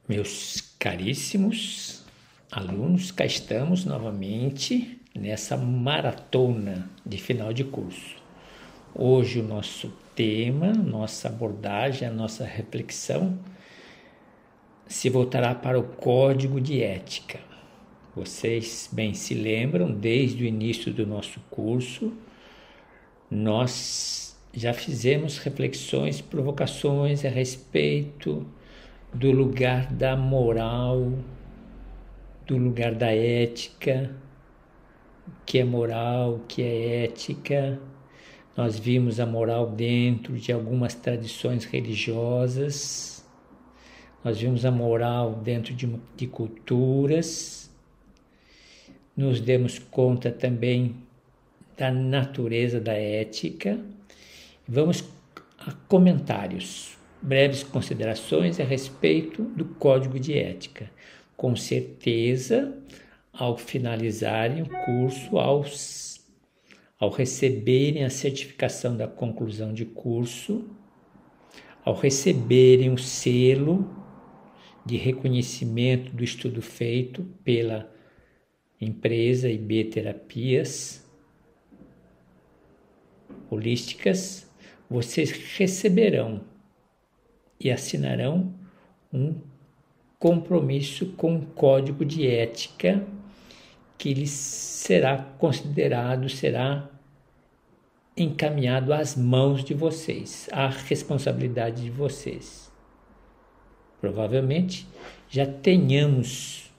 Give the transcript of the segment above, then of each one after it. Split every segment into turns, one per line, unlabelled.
Meus caríssimos alunos, cá estamos novamente nessa maratona de final de curso. Hoje o nosso tema, nossa abordagem, a nossa reflexão se voltará para o Código de Ética. Vocês bem se lembram, desde o início do nosso curso, nós já fizemos reflexões, provocações a respeito do lugar da moral, do lugar da ética, o que é moral, o que é ética. Nós vimos a moral dentro de algumas tradições religiosas, nós vimos a moral dentro de culturas, nos demos conta também da natureza da ética. Vamos a comentários, breves considerações a respeito do Código de Ética. Com certeza, ao finalizarem o curso, ao receberem a certificação da conclusão de curso, ao receberem o selo de reconhecimento do estudo feito pela empresa IB Terapias Holísticas, vocês receberão e assinarão um compromisso com um código de ética que lhes será considerado, será encaminhado às mãos de vocês, à responsabilidade de vocês. Provavelmente já tenhamos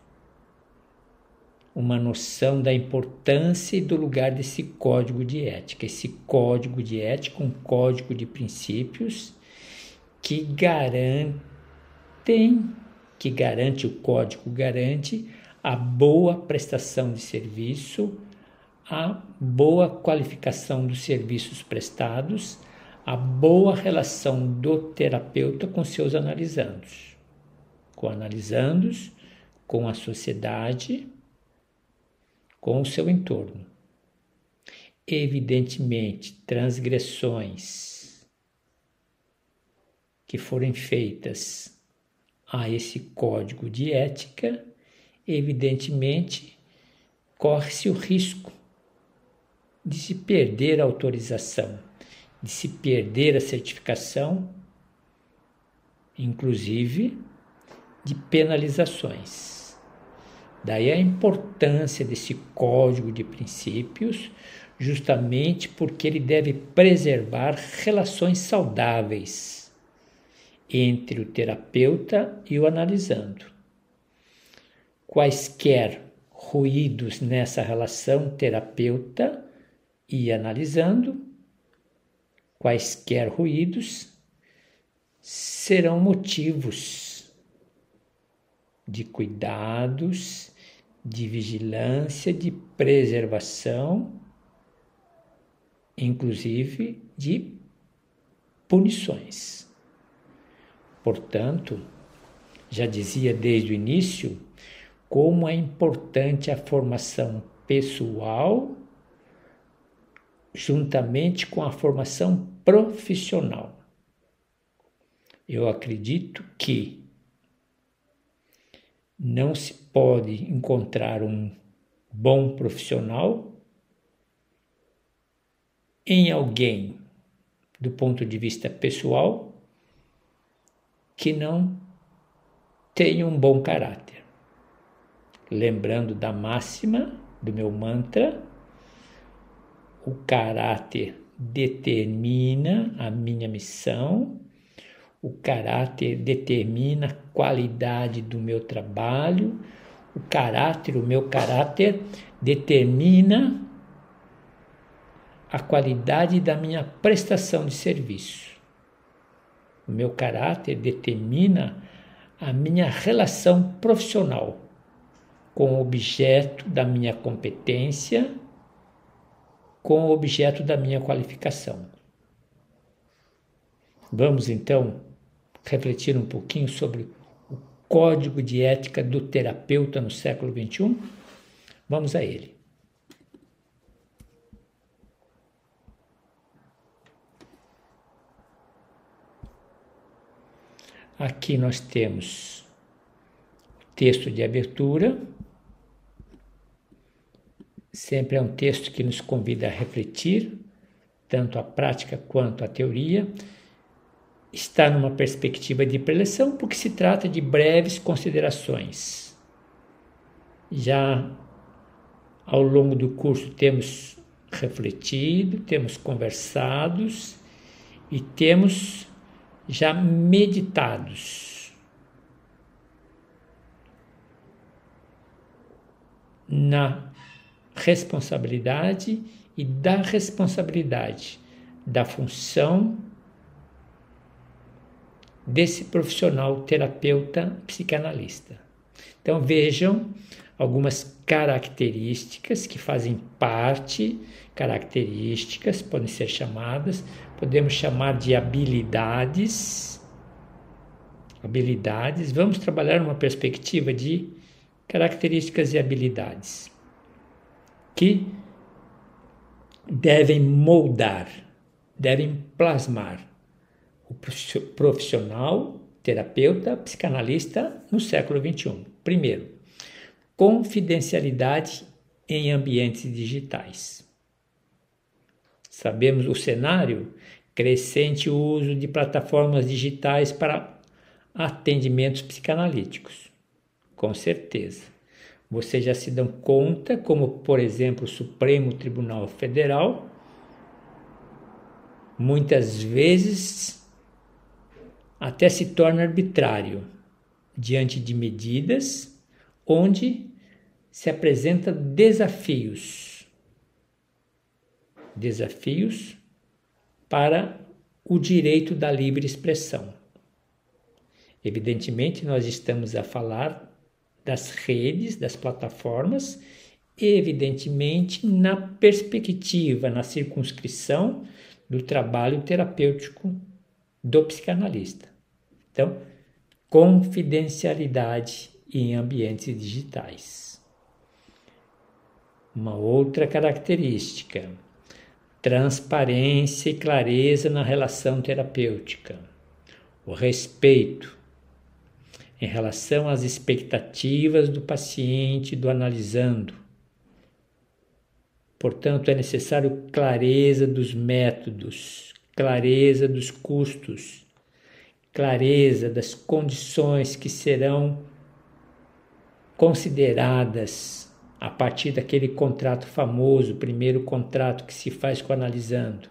uma noção da importância e do lugar desse código de ética. Esse código de ética, um código de princípios que o código garante a boa prestação de serviço, a boa qualificação dos serviços prestados, a boa relação do terapeuta com seus analisandos, com a sociedade, com o seu entorno. Evidentemente, transgressões que forem feitas a esse código de ética, evidentemente, corre-se o risco de se perder a autorização, de se perder a certificação, inclusive de penalizações. Daí a importância desse código de princípios, justamente porque ele deve preservar relações saudáveis entre o terapeuta e o analisando. Quaisquer ruídos nessa relação terapeuta e analisando, quaisquer ruídos serão motivos de cuidados, de vigilância, de preservação, inclusive de punições. Portanto, já dizia desde o início como é importante a formação pessoal juntamente com a formação profissional. Eu acredito que não se pode encontrar um bom profissional em alguém, do ponto de vista pessoal, que não tenha um bom caráter. Lembrando da máxima do meu mantra, o caráter determina a minha missão, o caráter determina a qualidade do meu trabalho, o meu caráter determina a qualidade da minha prestação de serviço. O meu caráter determina a minha relação profissional com o objeto da minha competência, com o objeto da minha qualificação. Vamos então refletir um pouquinho sobre o código de ética do terapeuta no século XXI? Vamos a ele. Aqui nós temos texto de abertura. Sempre é um texto que nos convida a refletir, tanto a prática quanto a teoria. Está numa perspectiva de preleção, porque se trata de breves considerações. Já ao longo do curso temos refletido, temos conversados e temos já meditados na responsabilidade e da responsabilidade da função desse profissional terapeuta psicanalista. Então vejam algumas características que fazem parte, características podem ser chamadas, podemos chamar de habilidades. Habilidades, vamos trabalhar numa perspectiva de características e habilidades que devem moldar, devem plasmar o profissional, terapeuta, psicanalista no século XXI. Primeiro, confidencialidade em ambientes digitais. Sabemos o cenário, crescente uso de plataformas digitais para atendimentos psicanalíticos. Com certeza. Vocês já se dão conta, como por exemplo o Supremo Tribunal Federal, muitas vezes até se torna arbitrário diante de medidas onde se apresentam desafios para o direito da livre expressão. Evidentemente, nós estamos a falar das redes, das plataformas, evidentemente na perspectiva, na circunscrição do trabalho terapêutico do psicanalista. Então, confidencialidade em ambientes digitais. Uma outra característica, transparência e clareza na relação terapêutica. O respeito em relação às expectativas do paciente, do analisando. Portanto, é necessário clareza dos métodos, clareza dos custos, clareza das condições que serão consideradas a partir daquele contrato famoso, o primeiro contrato que se faz com o analisando.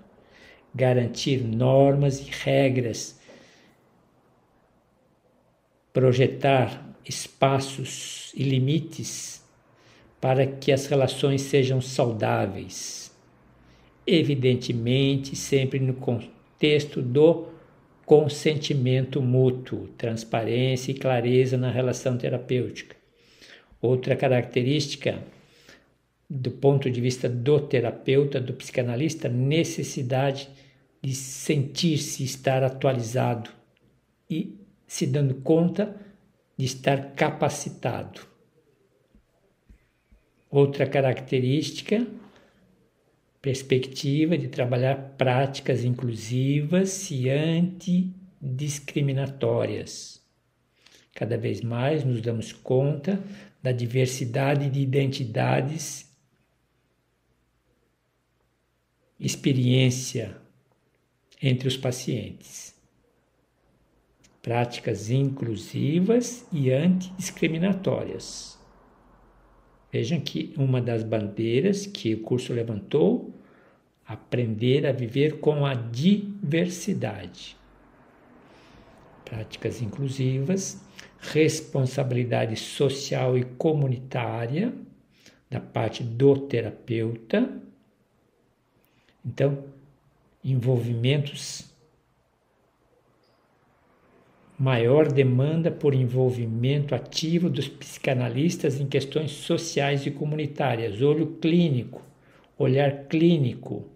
Garantir normas e regras, projetar espaços e limites para que as relações sejam saudáveis. Evidentemente, sempre no contexto do consentimento mútuo, transparência e clareza na relação terapêutica. Outra característica, do ponto de vista do terapeuta, do psicanalista, necessidade de sentir-se estar atualizado e se dando conta de estar capacitado. Outra característica, perspectiva de trabalhar práticas inclusivas e antidiscriminatórias. Cada vez mais nos damos conta da diversidade de identidades, experiência entre os pacientes. Práticas inclusivas e antidiscriminatórias. Vejam que uma das bandeiras que o curso levantou, aprender a viver com a diversidade. Práticas inclusivas, responsabilidade social e comunitária da parte do terapeuta. Então, envolvimentos, maior demanda por envolvimento ativo dos psicanalistas em questões sociais e comunitárias, olho clínico, olhar clínico,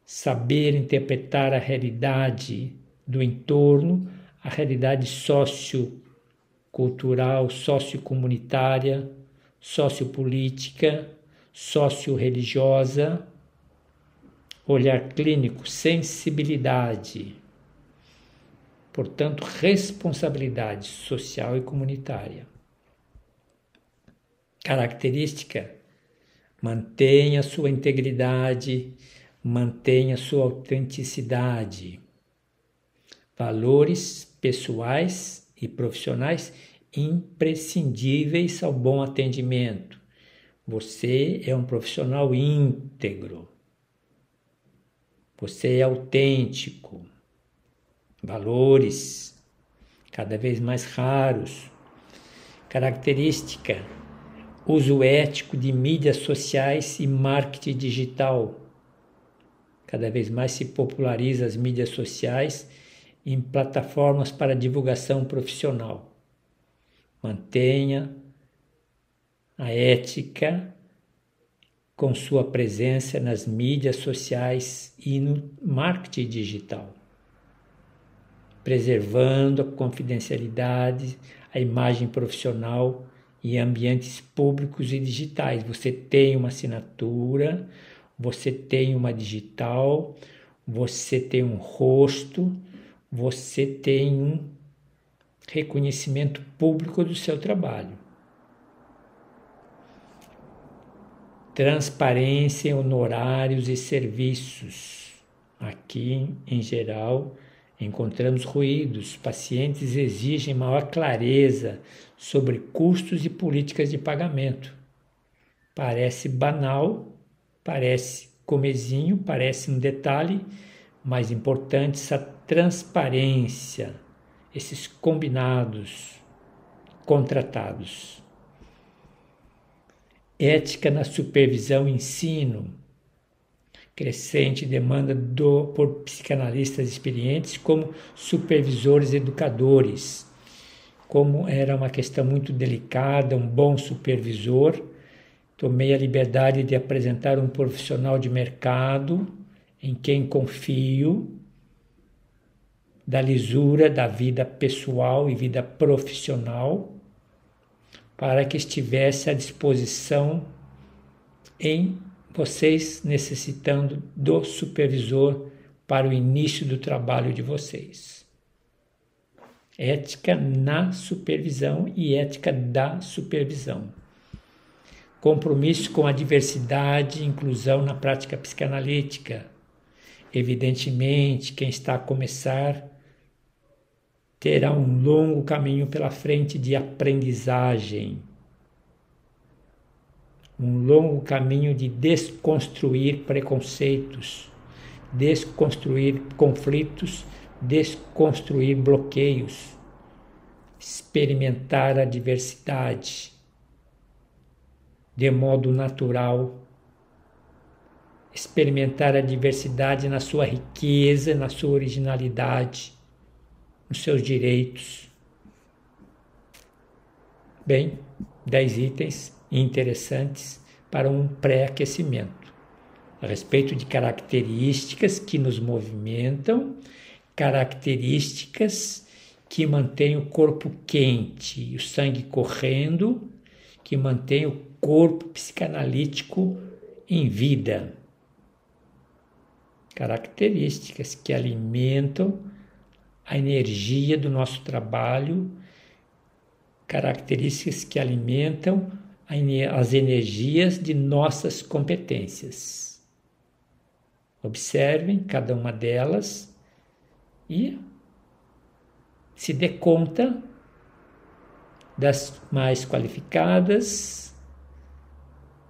saber interpretar a realidade do entorno, a realidade sociocultural, sociocomunitária, sociopolítica, socio-religiosa, olhar clínico, sensibilidade, portanto, responsabilidade social e comunitária. Característica: mantenha sua integridade, mantenha sua autenticidade. Valores pessoais e profissionais imprescindíveis ao bom atendimento. Você é um profissional íntegro. Você é autêntico. Valores cada vez mais raros. Característica: uso ético de mídias sociais e marketing digital. Cada vez mais se populariza as mídias sociais em plataformas para divulgação profissional. Mantenha a ética com sua presença nas mídias sociais e no marketing digital, preservando a confidencialidade, a imagem profissional em ambientes públicos e digitais. Você tem uma assinatura, você tem uma digital, você tem um rosto, você tem um reconhecimento público do seu trabalho. Transparência em honorários e serviços. Aqui, em geral, encontramos ruídos. Pacientes exigem maior clareza sobre custos e políticas de pagamento. Parece banal, parece comezinho, parece um detalhe, mas importante essa transparência, esses combinados, contratados. Ética na supervisão e ensino. Crescente demanda por psicanalistas experientes como supervisores educadores. Como era uma questão muito delicada, um bom supervisor, tomei a liberdade de apresentar um profissional de mercado em quem confio, da lisura da vida pessoal e vida profissional, para que estivesse à disposição em vocês necessitando do supervisor para o início do trabalho de vocês. Ética na supervisão e ética da supervisão. Compromisso com a diversidade e inclusão na prática psicanalítica. Evidentemente, quem está a começar terá um longo caminho pela frente de aprendizagem, um longo caminho de desconstruir preconceitos, desconstruir conflitos, desconstruir bloqueios, experimentar a diversidade de modo natural, experimentar a diversidade na sua riqueza, na sua originalidade, nos seus direitos. Bem, 10 itens interessantes para um pré-aquecimento. A respeito de características que nos movimentam, características que mantêm o corpo quente e o sangue correndo, que mantêm o corpo psicanalítico em vida. Características que alimentam a energia do nosso trabalho, características que alimentam as energias de nossas competências. Observem cada uma delas e se dê conta das mais qualificadas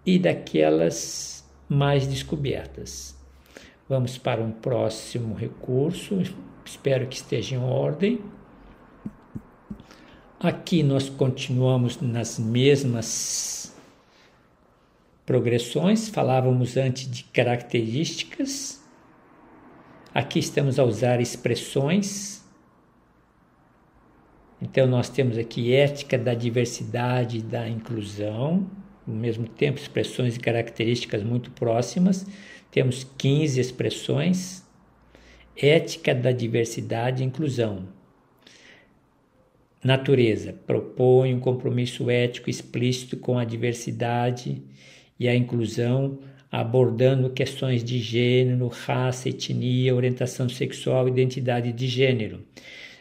e daquelas mais descobertas. Vamos para um próximo recurso, espero que esteja em ordem. Aqui nós continuamos nas mesmas progressões, falávamos antes de características. Aqui estamos a usar expressões. Então nós temos aqui ética da diversidade e da inclusão, ao mesmo tempo expressões e características muito próximas. Temos 15 expressões. Ética da diversidade e inclusão. Natureza. Propõe um compromisso ético explícito com a diversidade e a inclusão, abordando questões de gênero, raça, etnia, orientação sexual e identidade de gênero.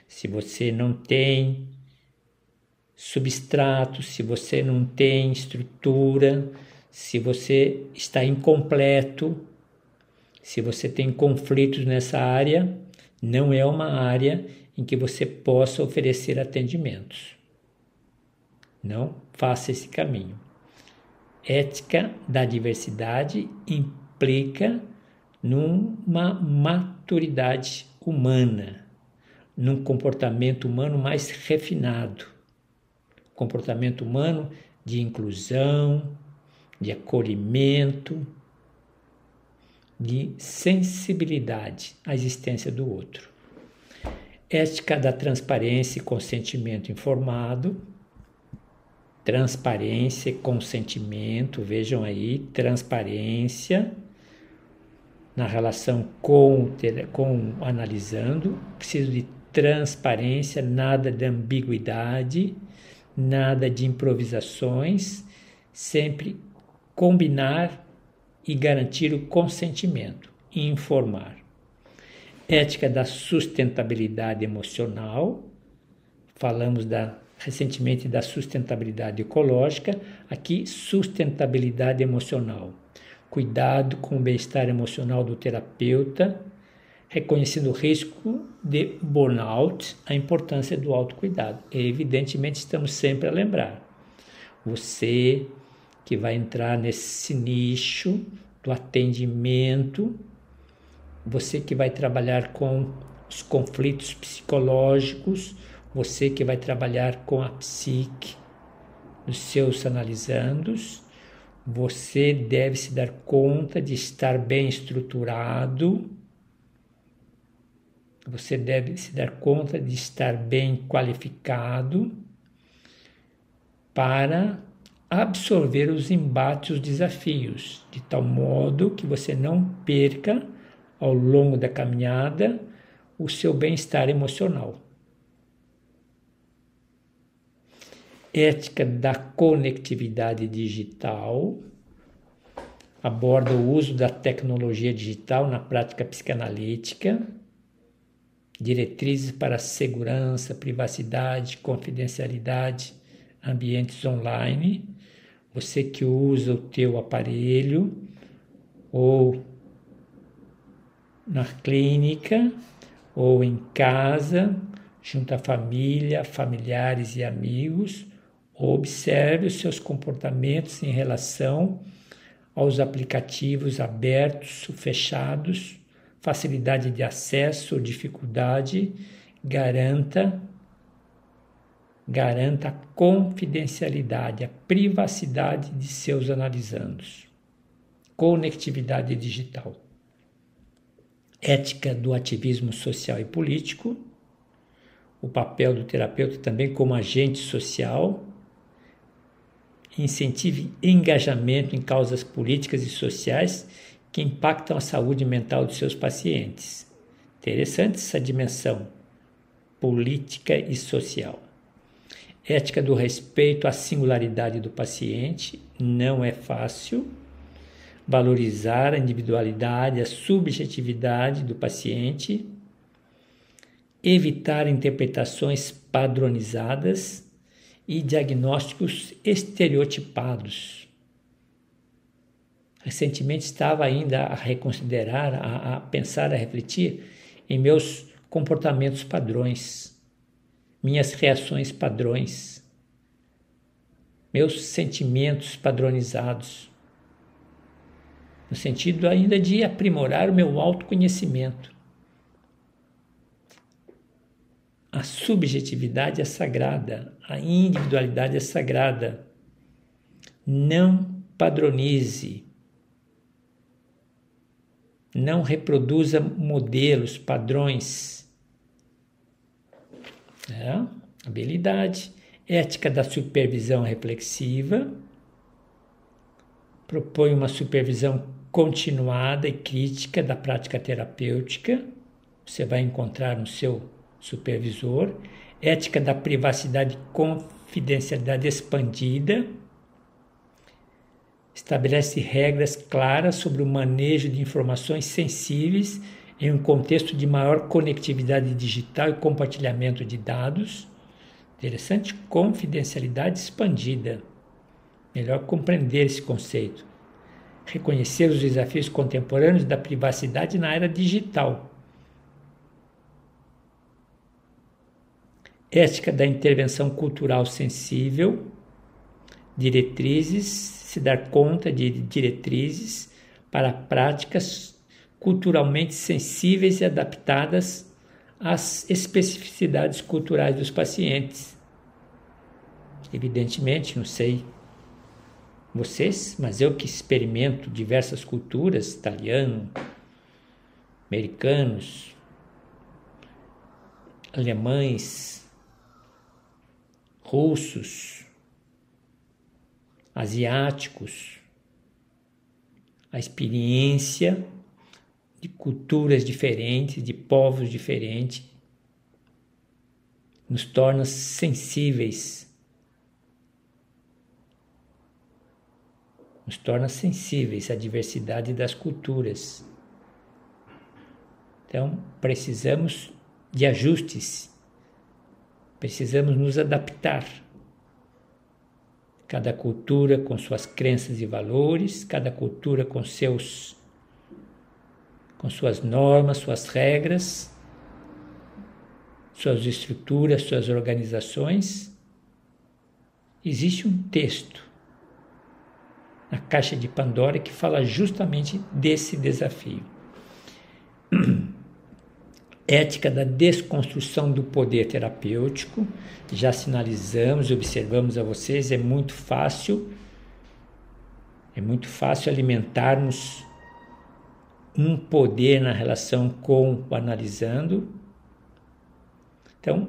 Se você não tem substrato, se você não tem estrutura, se você está incompleto, se você tem conflitos nessa área, não é uma área em que você possa oferecer atendimentos. Não faça esse caminho. Ética da diversidade implica numa maturidade humana, num comportamento humano mais refinado, comportamento humano de inclusão, de acolhimento, de sensibilidade à existência do outro. Ética da transparência e consentimento informado. Transparência e consentimento, vejam aí, transparência na relação com analisando, preciso de transparência, nada de ambiguidade, nada de improvisações, sempre combinar e garantir o consentimento, informar. Ética da sustentabilidade emocional, falamos recentemente da sustentabilidade ecológica, aqui sustentabilidade emocional. Cuidado com o bem-estar emocional do terapeuta, reconhecendo o risco de burnout, a importância do autocuidado. E, evidentemente, estamos sempre a lembrar. Você que vai entrar nesse nicho do atendimento, você que vai trabalhar com os conflitos psicológicos, você que vai trabalhar com a psique dos seus analisandos, você deve se dar conta de estar bem estruturado, você deve se dar conta de estar bem qualificado para absorver os embates, os desafios, de tal modo que você não perca ao longo da caminhada o seu bem-estar emocional. Ética da conectividade digital aborda o uso da tecnologia digital na prática psicanalítica, diretrizes para segurança, privacidade, confidencialidade, ambientes online. Você que usa o teu aparelho ou na clínica ou em casa, junto à família, familiares e amigos, observe os seus comportamentos em relação aos aplicativos abertos ou fechados, facilidade de acesso ou dificuldade, garanta a confidencialidade, a privacidade de seus analisandos. Conectividade digital. Ética do ativismo social e político. O papel do terapeuta também como agente social. Incentive engajamento em causas políticas e sociais que impactam a saúde mental dos seus pacientes. Interessante essa dimensão política e social. Ética do respeito à singularidade do paciente. Não é fácil valorizar a individualidade, a subjetividade do paciente. Evitar interpretações padronizadas e diagnósticos estereotipados. Recentemente estava ainda a reconsiderar, a pensar, a refletir em meus comportamentos padrões, minhas reações padrões, meus sentimentos padronizados, no sentido ainda de aprimorar o meu autoconhecimento. A subjetividade é sagrada, a individualidade é sagrada. Não padronize, não reproduza modelos, padrões. Habilidade. Ética da supervisão reflexiva. Propõe uma supervisão continuada e crítica da prática terapêutica. Você vai encontrar no seu supervisor. Ética da privacidade e confidencialidade expandida. Estabelece regras claras sobre o manejo de informações sensíveis em um contexto de maior conectividade digital e compartilhamento de dados. Interessante, confidencialidade expandida. Melhor compreender esse conceito. Reconhecer os desafios contemporâneos da privacidade na era digital. Ética da intervenção cultural sensível. Diretrizes, se dar conta de diretrizes para práticas culturalmente sensíveis e adaptadas às especificidades culturais dos pacientes. Evidentemente, não sei vocês, mas eu que experimento diversas culturas, italiano, americanos, alemães, russos, asiáticos, a experiência de culturas diferentes, de povos diferentes, nos torna sensíveis. Nos torna sensíveis à diversidade das culturas. Então, precisamos de ajustes, precisamos nos adaptar. Cada cultura com suas crenças e valores, cada cultura com suas normas, suas regras, suas estruturas, suas organizações. Existe um texto na Caixa de Pandora que fala justamente desse desafio. Ética da desconstrução do poder terapêutico. Já sinalizamos, observamos a vocês, é muito fácil alimentarmos um poder na relação com o analisando. Então,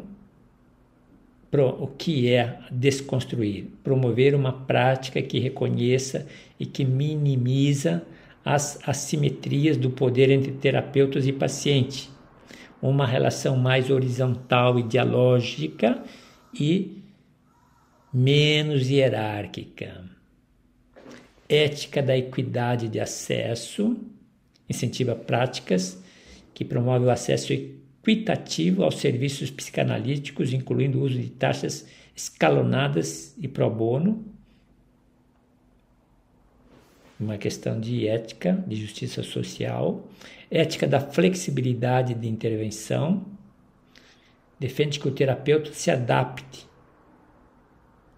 o que é desconstruir? Promover uma prática que reconheça e que minimiza as assimetrias do poder entre terapeutas e paciente. Uma relação mais horizontal e dialógica e menos hierárquica. Ética da equidade de acesso. Incentiva práticas que promovem o acesso equitativo aos serviços psicanalíticos, incluindo o uso de taxas escalonadas e pro bono. Uma questão de ética, de justiça social. Ética da flexibilidade de intervenção. Defende que o terapeuta se adapte,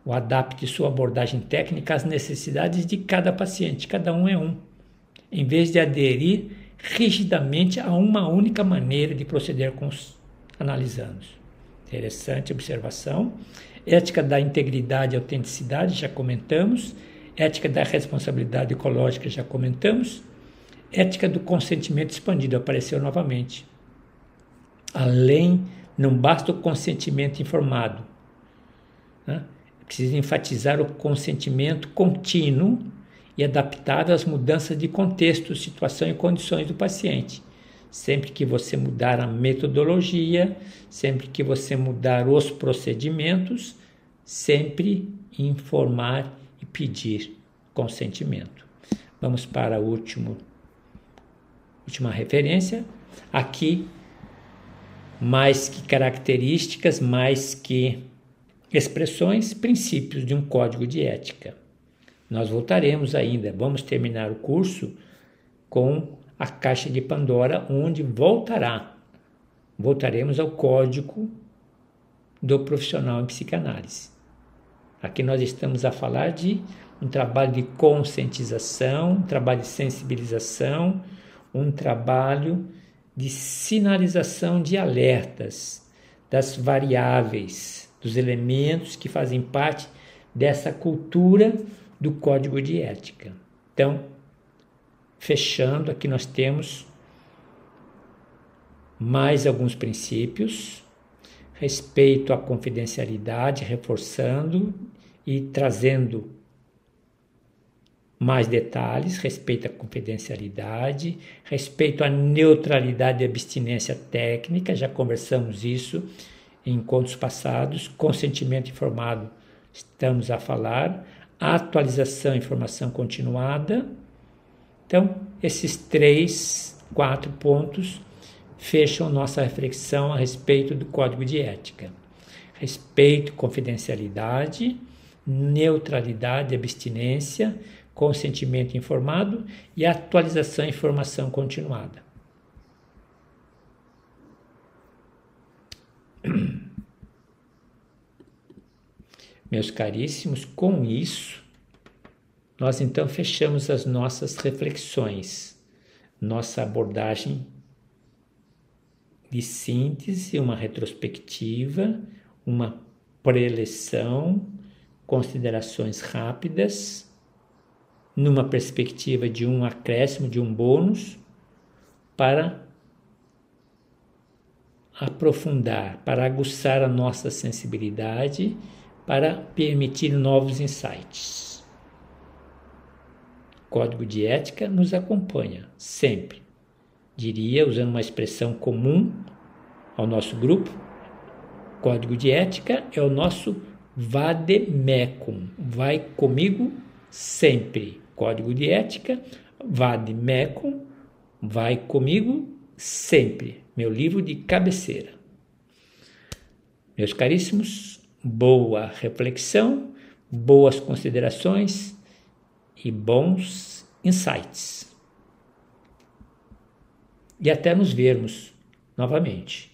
ou adapte sua abordagem técnica às necessidades de cada paciente, cada um é um, em vez de aderir rigidamente a uma única maneira de proceder com os analisandos. Interessante observação. Ética da integridade e autenticidade, já comentamos. Ética da responsabilidade ecológica, já comentamos. Ética do consentimento expandido, apareceu novamente. Além, não basta o consentimento informado. Né? Precisa enfatizar o consentimento contínuo e adaptável às mudanças de contexto, situação e condições do paciente. Sempre que você mudar a metodologia, sempre que você mudar os procedimentos, sempre informar e pedir consentimento. Vamos para a última referência. Aqui, mais que características, mais que expressões, princípios de um código de ética. Nós voltaremos ainda, vamos terminar o curso com a Caixa de Pandora, onde voltaremos ao código do profissional em psicanálise. Aqui nós estamos a falar de um trabalho de conscientização, um trabalho de sensibilização, um trabalho de sinalização de alertas das variáveis, dos elementos que fazem parte dessa cultura do código de ética. Então, fechando, aqui nós temos mais alguns princípios. Respeito à confidencialidade, reforçando e trazendo mais detalhes. Respeito à confidencialidade, respeito à neutralidade e abstinência técnica, já conversamos isso em encontros passados. Consentimento informado, estamos a falar. Atualização e informação continuada. Então, esses 4 pontos fecham nossa reflexão a respeito do Código de Ética. respeito, confidencialidade, neutralidade, abstinência, consentimento informado e atualização e informação continuada. Meus caríssimos, com isso, nós então fechamos as nossas reflexões, nossa abordagem de síntese, uma retrospectiva, uma preleção, considerações rápidas, numa perspectiva de um acréscimo, de um bônus, para aprofundar, para aguçar a nossa sensibilidade, para permitir novos insights. Código de ética nos acompanha sempre. Diria, usando uma expressão comum ao nosso grupo, código de ética é o nosso vademecum, vai comigo sempre. Código de ética, vademecum, vai comigo sempre. Meu livro de cabeceira. Meus caríssimos, boa reflexão, boas considerações e bons insights. E até nos vermos novamente.